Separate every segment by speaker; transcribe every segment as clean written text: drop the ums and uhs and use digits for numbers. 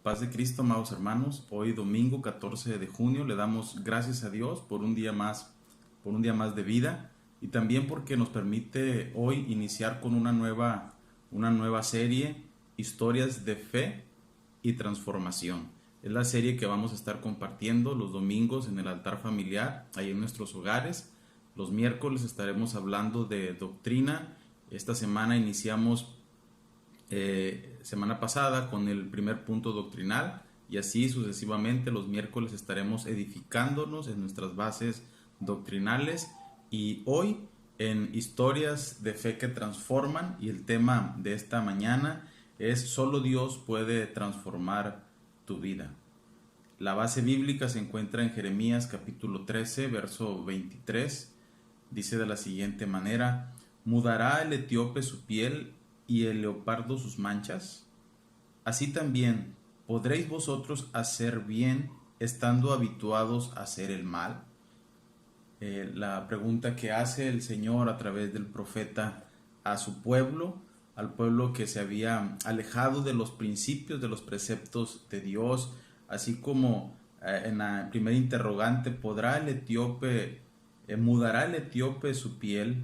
Speaker 1: Paz de Cristo, amados hermanos. Hoy domingo 14 de junio le damos gracias a Dios por un día más de vida y también porque nos permite hoy iniciar con una nueva serie, Historias de Fe y Transformación. Es la serie que vamos a estar compartiendo los domingos en el altar familiar, ahí en nuestros hogares. Los miércoles estaremos hablando de doctrina. Esta semana iniciamos semana pasada con el primer punto doctrinal y así sucesivamente los miércoles estaremos edificándonos en nuestras bases doctrinales y hoy en historias de fe que transforman, y el tema de esta mañana es solo Dios puede transformar tu vida. La base bíblica se encuentra en Jeremías capítulo 13 verso 23. Dice de la siguiente manera: ¿mudará el etíope su piel y el leopardo sus manchas? Así también podréis vosotros hacer bien estando habituados a hacer el mal. La pregunta que hace el Señor a través del profeta a su pueblo, al pueblo que se había alejado de los principios, de los preceptos de Dios, así como en la primera interrogante, ¿mudará el etíope su piel?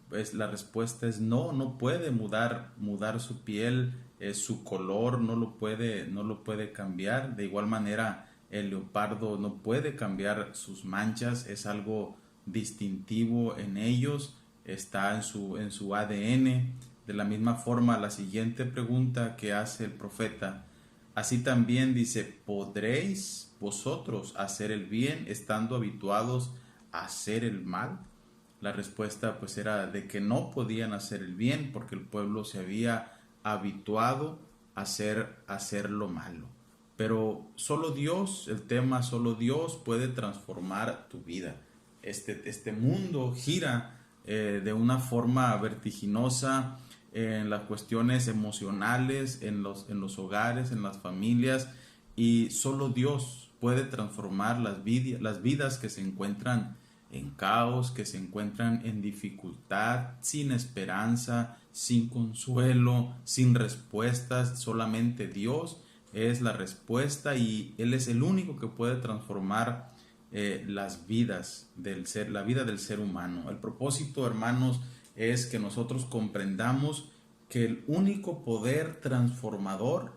Speaker 1: Pues la respuesta es no, no puede mudar su piel, su color no lo puede cambiar. De igual manera, el leopardo no puede cambiar sus manchas, es algo distintivo en ellos, está en su ADN. De la misma forma, la siguiente pregunta que hace el profeta, así también dice, ¿podréis vosotros hacer el bien estando habituados a hacer el mal? La respuesta pues era de que no podían hacer el bien porque el pueblo se había habituado a hacer lo malo. Pero solo Dios, solo Dios puede transformar tu vida. Este mundo gira de una forma vertiginosa en las cuestiones emocionales, en los hogares, en las familias, y solo Dios puede transformar las vidas que se encuentran en caos, que se encuentran en dificultad, sin esperanza, sin consuelo, sin respuestas. Solamente Dios es la respuesta y Él es el único que puede transformar las vidas la vida del ser humano. El propósito, hermanos, es que nosotros comprendamos que el único poder transformador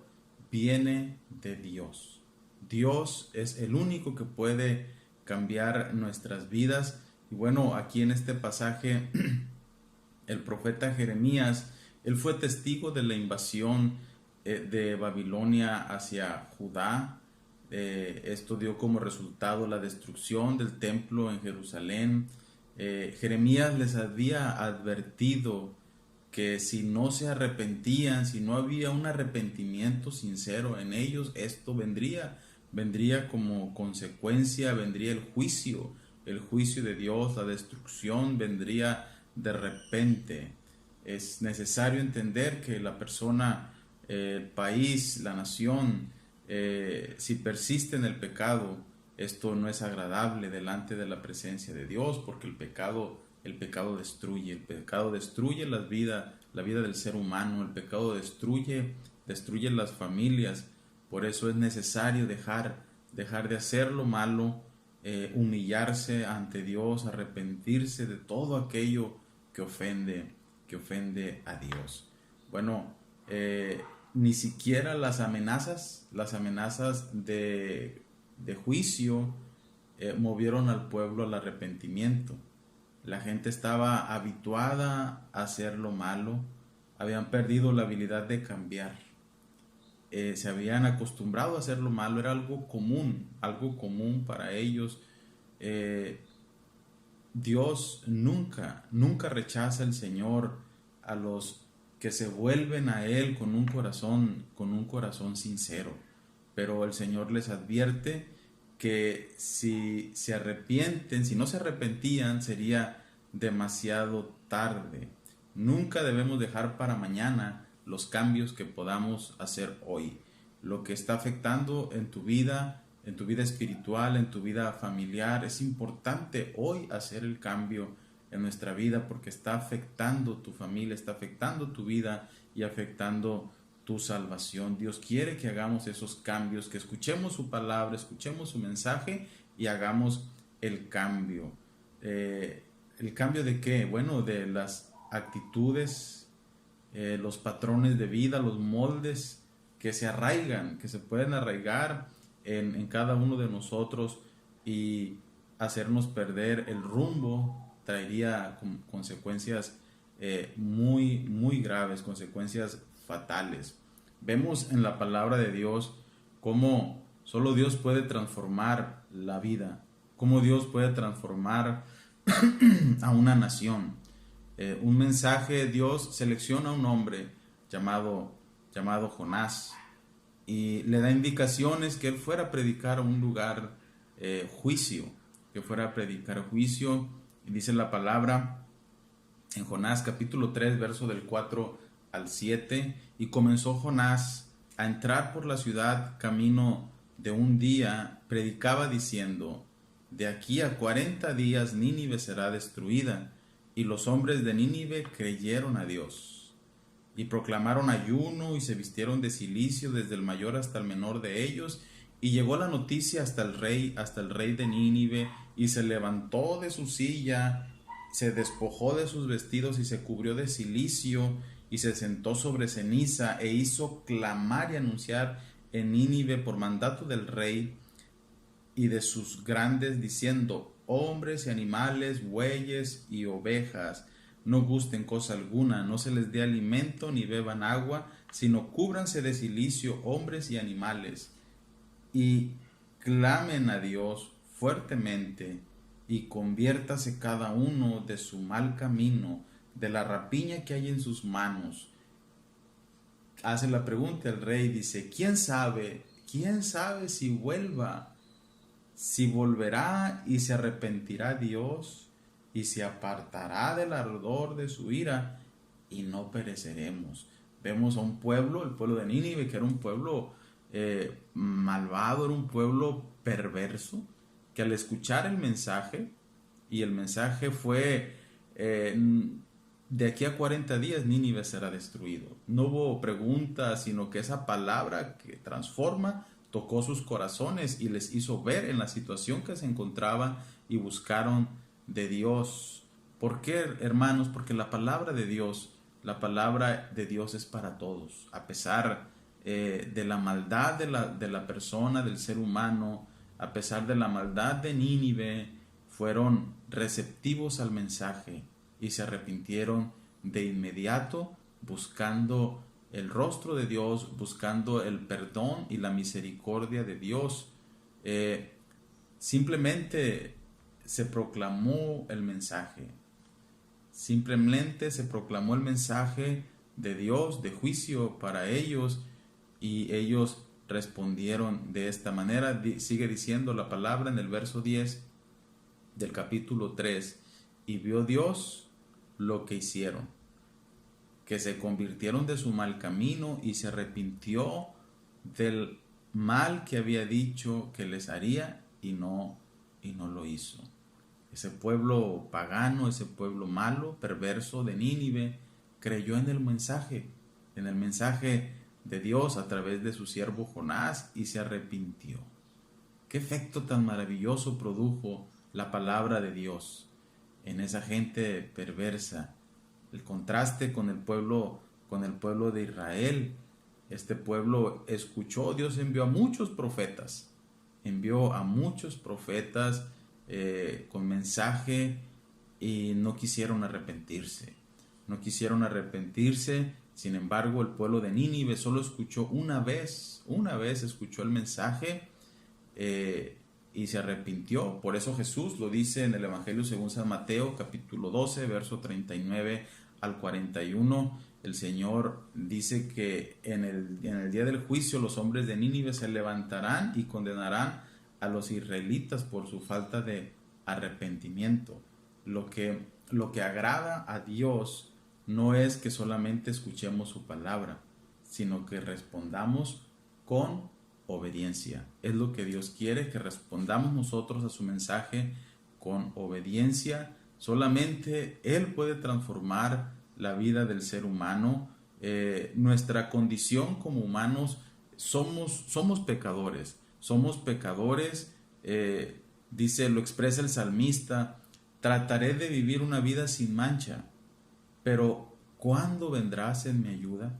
Speaker 1: viene de Dios. Dios es el único que puede cambiar nuestras vidas. Y bueno, aquí en este pasaje el profeta Jeremías, él fue testigo de la invasión de Babilonia hacia Judá. Esto dio como resultado la destrucción del templo en Jerusalén. Jeremías les había advertido que si no se arrepentían, si no había un arrepentimiento sincero en ellos, esto vendría como consecuencia, vendría el juicio de Dios, la destrucción vendría de repente. Es necesario entender que la persona, el país, la nación, si persiste en el pecado, esto no es agradable delante de la presencia de Dios, porque el pecado destruye la vida del ser humano, el pecado destruye las familias. Por eso es necesario dejar de hacer lo malo, humillarse ante Dios, arrepentirse de todo aquello que ofende a Dios. Bueno, ni siquiera las amenazas de juicio movieron al pueblo al arrepentimiento. La gente estaba habituada a hacer lo malo, habían perdido la habilidad de cambiar. Se habían acostumbrado a hacer lo malo, era algo común para ellos. Dios nunca rechaza el Señor a los que se vuelven a Él con un corazón sincero. Pero el Señor les advierte que si no se arrepentían, sería demasiado tarde. Nunca debemos dejar para mañana los cambios que podamos hacer hoy. Lo que está afectando en tu vida espiritual, en tu vida familiar, es importante hoy hacer el cambio en nuestra vida porque está afectando tu familia, está afectando tu vida y afectando tu salvación. Dios quiere que hagamos esos cambios, que escuchemos su palabra, escuchemos su mensaje y hagamos el cambio. ¿El cambio de qué? Bueno, de las actitudes, los patrones de vida, los moldes que se arraigan, que se pueden arraigar en cada uno de nosotros y hacernos perder el rumbo, traería consecuencias muy, muy graves, consecuencias fatales. Vemos en la palabra de Dios cómo solo Dios puede transformar la vida, cómo Dios puede transformar a una nación. Un mensaje, Dios selecciona a un hombre llamado Jonás y le da indicaciones que él fuera a predicar a un lugar juicio, que fuera a predicar juicio. Y dice la palabra en Jonás capítulo 3, verso del 4 al 7, y comenzó Jonás a entrar por la ciudad camino de un día, predicaba diciendo: de aquí a 40 días Nínive será destruida. Y los hombres de Nínive creyeron a Dios y proclamaron ayuno y se vistieron de cilicio desde el mayor hasta el menor de ellos. Y llegó la noticia hasta el rey de Nínive, y se levantó de su silla, se despojó de sus vestidos y se cubrió de cilicio y se sentó sobre ceniza e hizo clamar y anunciar en Nínive por mandato del rey y de sus grandes, diciendo: hombres y animales, bueyes y ovejas, no gusten cosa alguna, no se les dé alimento ni beban agua, sino cúbranse de cilicio hombres y animales, y clamen a Dios fuertemente, y conviértase cada uno de su mal camino, de la rapiña que hay en sus manos. Hace la pregunta el rey, dice: ¿quién sabe si volverá y se arrepentirá Dios y se apartará del ardor de su ira y no pereceremos? Vemos a un pueblo, el pueblo de Nínive, que era un pueblo malvado, era un pueblo perverso, que al escuchar el mensaje, y el mensaje fue de aquí a 40 días Nínive será destruido. No hubo pregunta, sino que esa palabra que transforma tocó sus corazones y les hizo ver en la situación que se encontraban y buscaron de Dios. ¿Por qué, hermanos? Porque la palabra de Dios es para todos. A pesar de la maldad de la persona, del ser humano, a pesar de la maldad de Nínive, fueron receptivos al mensaje y se arrepintieron de inmediato, buscando el rostro de Dios, buscando el perdón y la misericordia de Dios. Simplemente se proclamó el mensaje. Simplemente se proclamó el mensaje de Dios, de juicio para ellos, y ellos respondieron de esta manera. Sigue diciendo la palabra en el verso 10 del capítulo 3: y vio Dios lo que hicieron, que se convirtieron de su mal camino, y se arrepintió del mal que había dicho que les haría, y no lo hizo. Ese pueblo pagano, ese pueblo malo, perverso de Nínive, creyó en el mensaje de Dios a través de su siervo Jonás, y se arrepintió. ¿Qué efecto tan maravilloso produjo la palabra de Dios en esa gente perversa? El contraste con el pueblo de Israel. Este pueblo escuchó, Dios envió a muchos profetas, con mensaje, y no quisieron arrepentirse. Sin embargo, el pueblo de Nínive solo escuchó una vez escuchó el mensaje y se arrepintió. Por eso Jesús lo dice en el Evangelio según San Mateo, capítulo 12, verso 39 al 41. El Señor dice que en el día del juicio los hombres de Nínive se levantarán y condenarán a los israelitas por su falta de arrepentimiento. Lo que agrada a Dios no es que solamente escuchemos su palabra, sino que respondamos con obediencia. Es lo que Dios quiere, que respondamos nosotros a su mensaje con obediencia. Solamente Él puede transformar la vida del ser humano. Nuestra condición como humanos, somos pecadores, dice, lo expresa el salmista: trataré de vivir una vida sin mancha, pero ¿cuándo vendrás en mi ayuda?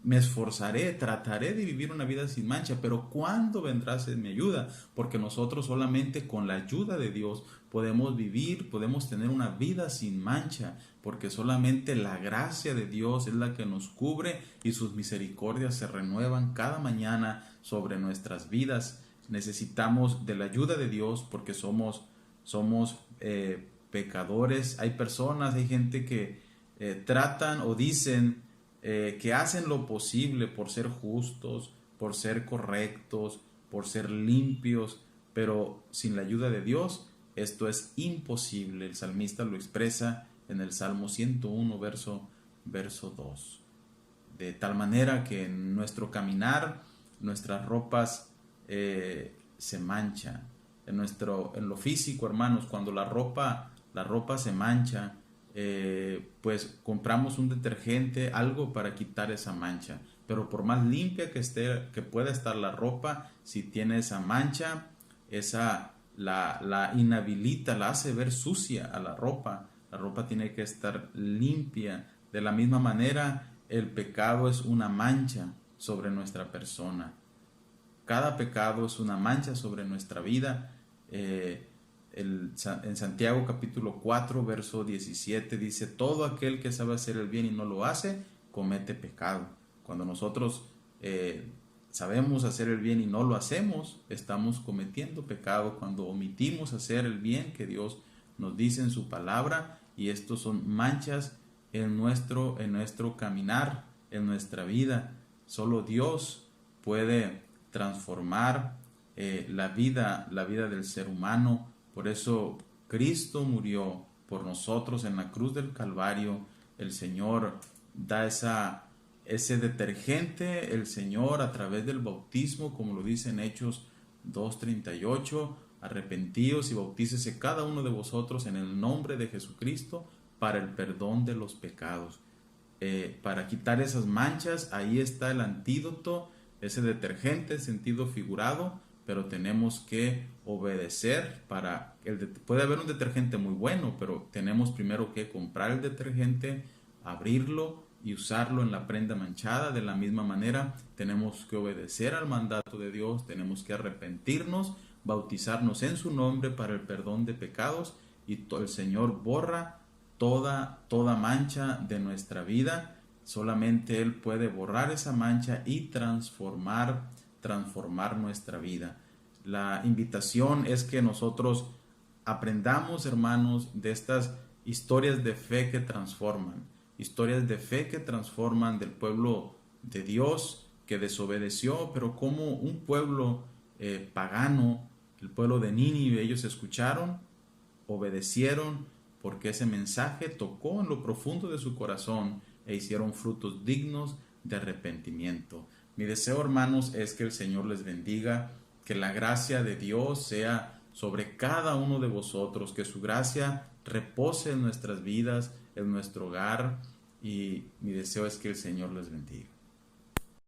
Speaker 1: Me esforzaré, trataré de vivir una vida sin mancha, pero ¿cuándo vendrás en mi ayuda? Porque nosotros solamente con la ayuda de Dios podemos vivir, podemos tener una vida sin mancha, porque solamente la gracia de Dios es la que nos cubre y sus misericordias se renuevan cada mañana sobre nuestras vidas. Necesitamos de la ayuda de Dios porque somos pecadores. Hay personas, hay gente que tratan o dicen que hacen lo posible por ser justos, por ser correctos, por ser limpios, pero sin la ayuda de Dios esto es imposible. El salmista lo expresa en el Salmo 101, verso 2. De tal manera que en nuestro caminar nuestras ropas se manchan. En lo físico, hermanos, cuando la ropa se mancha, pues compramos un detergente, algo para quitar esa mancha. Pero por más limpia que esté, que pueda estar la ropa, si tiene esa mancha, esa la inhabilita, la hace ver sucia a la ropa. La ropa tiene que estar limpia. De la misma manera, el pecado es una mancha sobre nuestra persona. Cada pecado es una mancha sobre nuestra vida. En Santiago capítulo 4, verso 17 dice: todo aquel que sabe hacer el bien y no lo hace, comete pecado. Cuando nosotros sabemos hacer el bien y no lo hacemos, estamos cometiendo pecado. Cuando omitimos hacer el bien que Dios nos dice en su palabra, y estos son manchas en nuestro caminar, en nuestra vida. Solo Dios puede transformar la vida del ser humano. Por eso Cristo murió por nosotros en la cruz del Calvario. El Señor da ese detergente, el Señor, a través del bautismo, como lo dice en Hechos 2:38: arrepentíos y bautícese cada uno de vosotros en el nombre de Jesucristo para el perdón de los pecados. Para quitar esas manchas, ahí está el antídoto, ese detergente en sentido figurado, pero tenemos que obedecer. Puede haber un detergente muy bueno, pero tenemos primero que comprar el detergente, abrirlo y usarlo en la prenda manchada. De la misma manera, tenemos que obedecer al mandato de Dios, tenemos que arrepentirnos, bautizarnos en su nombre para el perdón de pecados, y el Señor borra toda mancha de nuestra vida. Solamente Él puede borrar esa mancha y transformar nuestra vida. La invitación es que nosotros aprendamos, hermanos, de estas historias de fe que transforman, del pueblo de Dios que desobedeció, pero como un pueblo pagano, el pueblo de Nínive, ellos escucharon, obedecieron, porque ese mensaje tocó en lo profundo de su corazón e hicieron frutos dignos de arrepentimiento. Mi deseo, hermanos, es que el Señor les bendiga, que la gracia de Dios sea sobre cada uno de vosotros, que su gracia repose en nuestras vidas, en nuestro hogar, y mi deseo es que el Señor les bendiga.